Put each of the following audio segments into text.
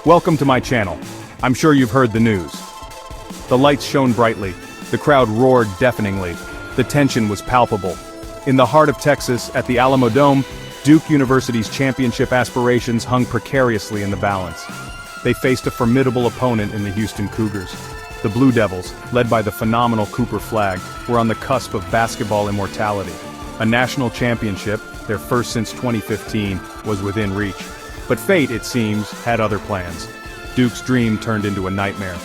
Welcome to my channel. I'm sure you've heard the news. The lights shone brightly. The crowd roared deafeningly. The tension was palpable. In the heart of Texas, at the Alamo Dome, Duke University's championship aspirations hung precariously in the balance. They faced a formidable opponent in the Houston Cougars. The Blue Devils, led by the phenomenal Cooper Flagg, were on the cusp of basketball immortality. A national championship, their first since 2015, was within reach. But fate, it seems, had other plans. Duke's dream turned into a nightmare.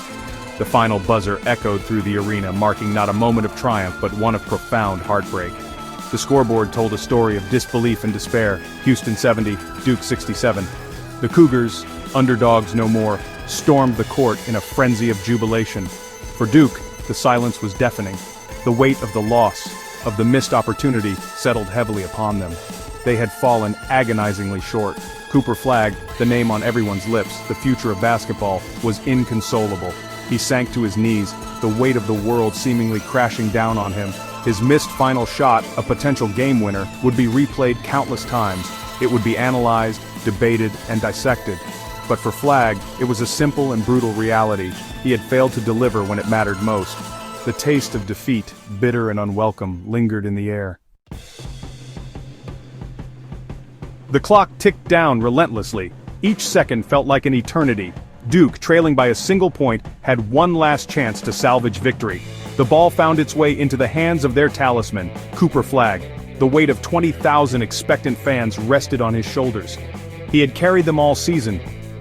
The final buzzer echoed through the arena, marking not a moment of triumph but one of profound heartbreak. The scoreboard told a story of disbelief and despair. Houston 70, Duke 67. The Cougars, underdogs no more, stormed the court in a frenzy of jubilation. For Duke, the silence was deafening. The weight of the loss, of the missed opportunity, settled heavily upon them. They had fallen agonizingly short. Cooper Flagg, the name on everyone's lips, the future of basketball, was inconsolable. He sank to his knees, the weight of the world seemingly crashing down on him. His missed final shot, a potential game winner, would be replayed countless times. It would be analyzed, debated, and dissected. But for Flagg, it was a simple and brutal reality. He had failed to deliver when it mattered most. The taste of defeat, bitter and unwelcome, lingered in the air. The clock ticked down relentlessly. Each second felt like an eternity. Duke, trailing by a single point, had one last chance to salvage victory. The ball found its way into the hands of their talisman, Cooper Flagg. The weight of 20,000 expectant fans rested on his shoulders. He had carried them all season,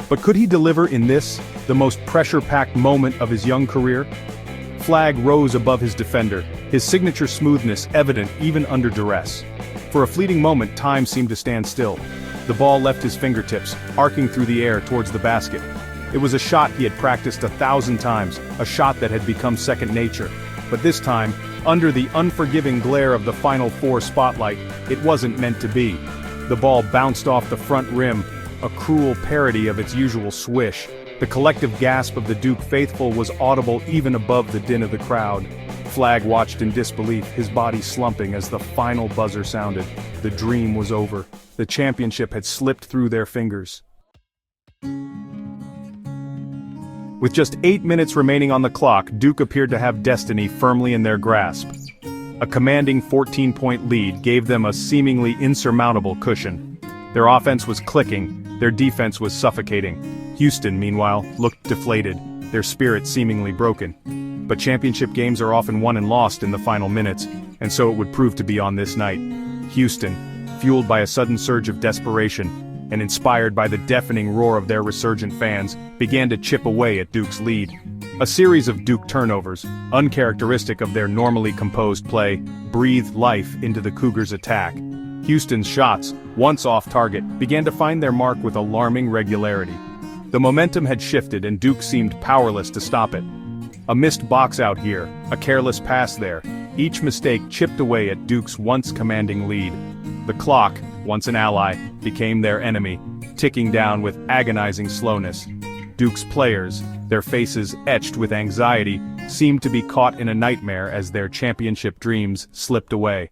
but could he deliver in this, the most pressure-packed moment of his young career? Flagg rose above his defender, his signature smoothness evident even under duress. For a fleeting moment, time seemed to stand still. The ball left his fingertips, arcing through the air towards the basket. It was a shot he had practiced 1,000 times, a shot that had become second nature. But this time, under the unforgiving glare of the Final Four spotlight, it wasn't meant to be. The ball bounced off the front rim, a cruel parody of its usual swish. The collective gasp of the Duke faithful was audible even above the din of the crowd. Flagg watched in disbelief, his body slumping as the final buzzer sounded. The dream was over. The championship had slipped through their fingers. With just 8 minutes remaining on the clock, Duke appeared to have destiny firmly in their grasp. A commanding 14-point lead gave them a seemingly insurmountable cushion. Their offense was clicking, their defense was suffocating. Houston, meanwhile, looked deflated, their spirit seemingly broken. But championship games are often won and lost in the final minutes, and so it would prove to be on this night. Houston, fueled by a sudden surge of desperation, and inspired by the deafening roar of their resurgent fans, began to chip away at Duke's lead. A series of Duke turnovers, uncharacteristic of their normally composed play, breathed life into the Cougars' attack. Houston's shots, once off target, began to find their mark with alarming regularity. The momentum had shifted and Duke seemed powerless to stop it. A missed box out here, a careless pass there, each mistake chipped away at Duke's once commanding lead. The clock, once an ally, became their enemy, ticking down with agonizing slowness. Duke's players, their faces etched with anxiety, seemed to be caught in a nightmare as their championship dreams slipped away.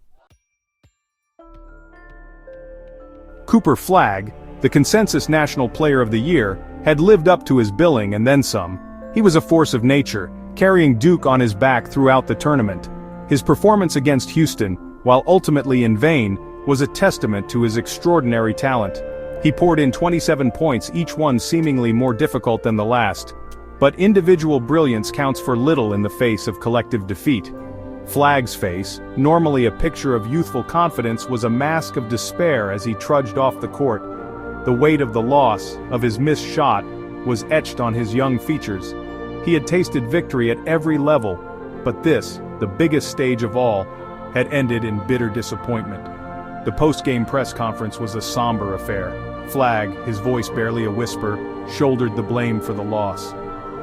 Cooper Flagg, the consensus National Player of the Year, had lived up to his billing and then some. He was a force of nature, carrying Duke on his back throughout the tournament. His performance against Houston, while ultimately in vain, was a testament to his extraordinary talent. He poured in 27 points, each one seemingly more difficult than the last. But individual brilliance counts for little in the face of collective defeat. Flagg's face, normally a picture of youthful confidence, was a mask of despair as he trudged off the court. The weight of the loss, of his missed shot, was etched on his young features. He had tasted victory at every level, but this, the biggest stage of all, had ended in bitter disappointment. The post-game press conference was a somber affair. Flagg, his voice barely a whisper, shouldered the blame for the loss.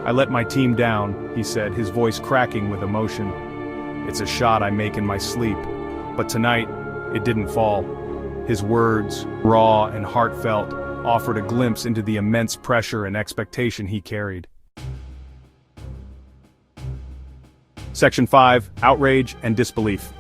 "I let my team down," he said, his voice cracking with emotion. "It's a shot I make in my sleep. But tonight, it didn't fall." His words, raw and heartfelt, offered a glimpse into the immense pressure and expectation he carried. Section 5, Outrage and Disbelief.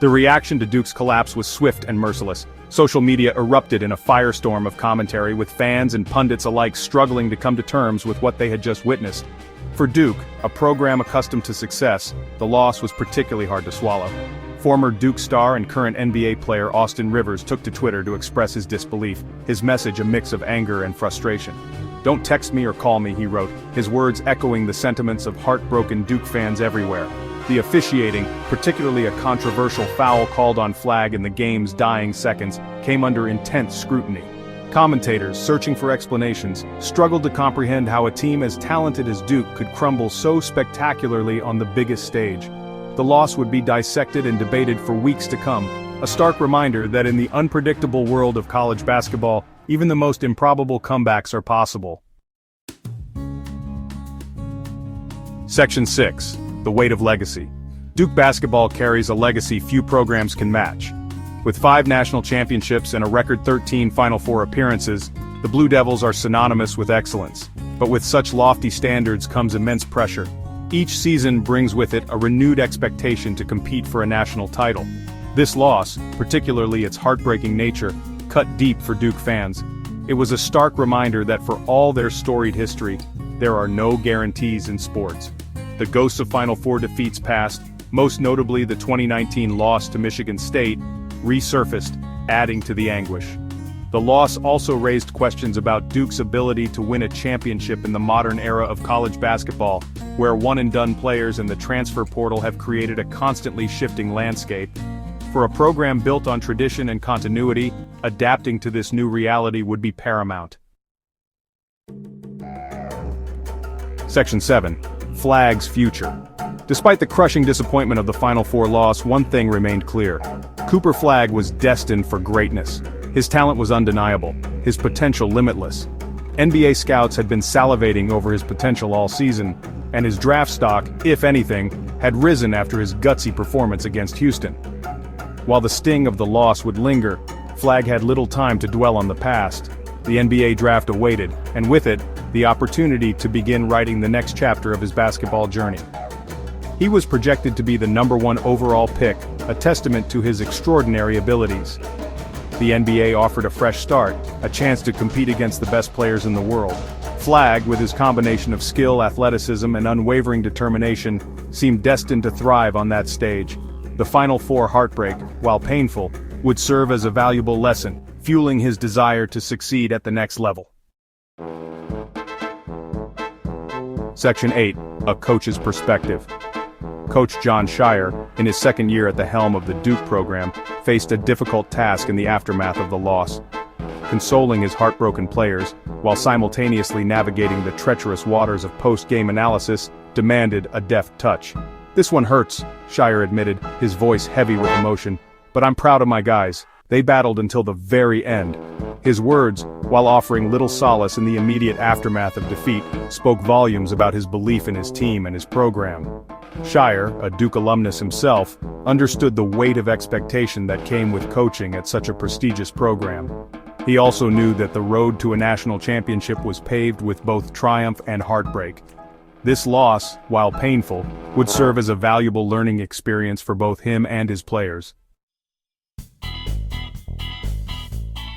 The reaction to Duke's collapse was swift and merciless. Social media erupted in a firestorm of commentary, with fans and pundits alike struggling to come to terms with what they had just witnessed. For Duke, a program accustomed to success, the loss was particularly hard to swallow. Former Duke star and current NBA player Austin Rivers took to Twitter to express his disbelief, his message a mix of anger and frustration. "Don't text me or call me," he wrote, his words echoing the sentiments of heartbroken Duke fans everywhere. The officiating, particularly a controversial foul called on Flagg in the game's dying seconds, came under intense scrutiny. Commentators, searching for explanations, struggled to comprehend how a team as talented as Duke could crumble so spectacularly on the biggest stage. The loss would be dissected and debated for weeks to come, a stark reminder that in the unpredictable world of college basketball, even the most improbable comebacks are possible. Section 6. The weight of legacy. Duke basketball carries a legacy few programs can match. With 5 national championships and a record 13 Final Four appearances, the Blue Devils are synonymous with excellence. But with such lofty standards comes immense pressure. Each season brings with it a renewed expectation to compete for a national title. This loss, particularly its heartbreaking nature, cut deep for Duke fans. It was a stark reminder that for all their storied history, there are no guarantees in sports. The ghosts of Final Four defeats past, most notably the 2019 loss to Michigan State, resurfaced, adding to the anguish. The loss also raised questions about Duke's ability to win a championship in the modern era of college basketball, where one-and-done players and the transfer portal have created a constantly shifting landscape. For a program built on tradition and continuity, adapting to this new reality would be paramount. Section 7. Flagg's future. Despite the crushing disappointment of the Final Four loss, one thing remained clear. Cooper Flagg was destined for greatness. His talent was undeniable, his potential limitless. NBA scouts had been salivating over his potential all season, and his draft stock, if anything, had risen after his gutsy performance against Houston. While the sting of the loss would linger, Flagg had little time to dwell on the past. The NBA draft awaited, and with it, the opportunity to begin writing the next chapter of his basketball journey. He was projected to be the #1 overall pick, a testament to his extraordinary abilities. The NBA offered a fresh start, a chance to compete against the best players in the world. Flagg, with his combination of skill, athleticism, and unwavering determination, seemed destined to thrive on that stage. The Final Four heartbreak, while painful, would serve as a valuable lesson, fueling his desire to succeed at the next level. Section 8. A coach's perspective. Coach Jon Scheyer, in his second year at the helm of the Duke program, faced a difficult task in the aftermath of the loss. Consoling his heartbroken players, while simultaneously navigating the treacherous waters of post-game analysis, demanded a deft touch. "This one hurts," Scheyer admitted, his voice heavy with emotion. "But I'm proud of my guys. They battled until the very end." His words, while offering little solace in the immediate aftermath of defeat, spoke volumes about his belief in his team and his program. Scheyer, a Duke alumnus himself, understood the weight of expectation that came with coaching at such a prestigious program. He also knew that the road to a national championship was paved with both triumph and heartbreak. This loss, while painful, would serve as a valuable learning experience for both him and his players.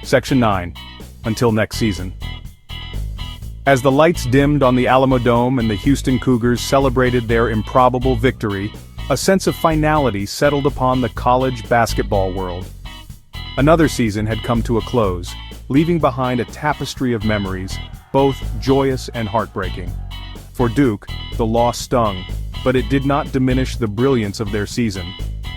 Section 9. Until next season. As the lights dimmed on the Alamodome and the Houston Cougars celebrated their improbable victory, a sense of finality settled upon the college basketball world. Another season had come to a close, leaving behind a tapestry of memories, both joyous and heartbreaking. For Duke, the loss stung, but it did not diminish the brilliance of their season.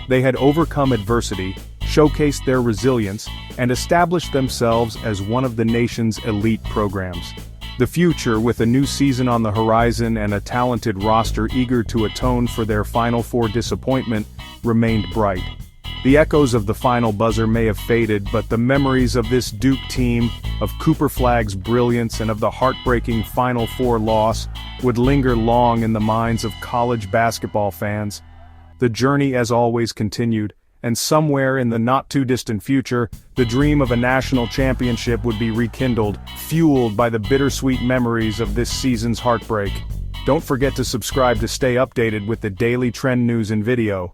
They had overcome adversity, showcased their resilience, and established themselves as one of the nation's elite programs. The future, with a new season on the horizon and a talented roster eager to atone for their Final Four disappointment, remained bright. The echoes of the final buzzer may have faded, but the memories of this Duke team, of Cooper Flagg's brilliance and of the heartbreaking Final Four loss, would linger long in the minds of college basketball fans. The journey, as always, continued, and somewhere in the not-too-distant future, the dream of a national championship would be rekindled, fueled by the bittersweet memories of this season's heartbreak. Don't forget to subscribe to stay updated with the daily trend news and video.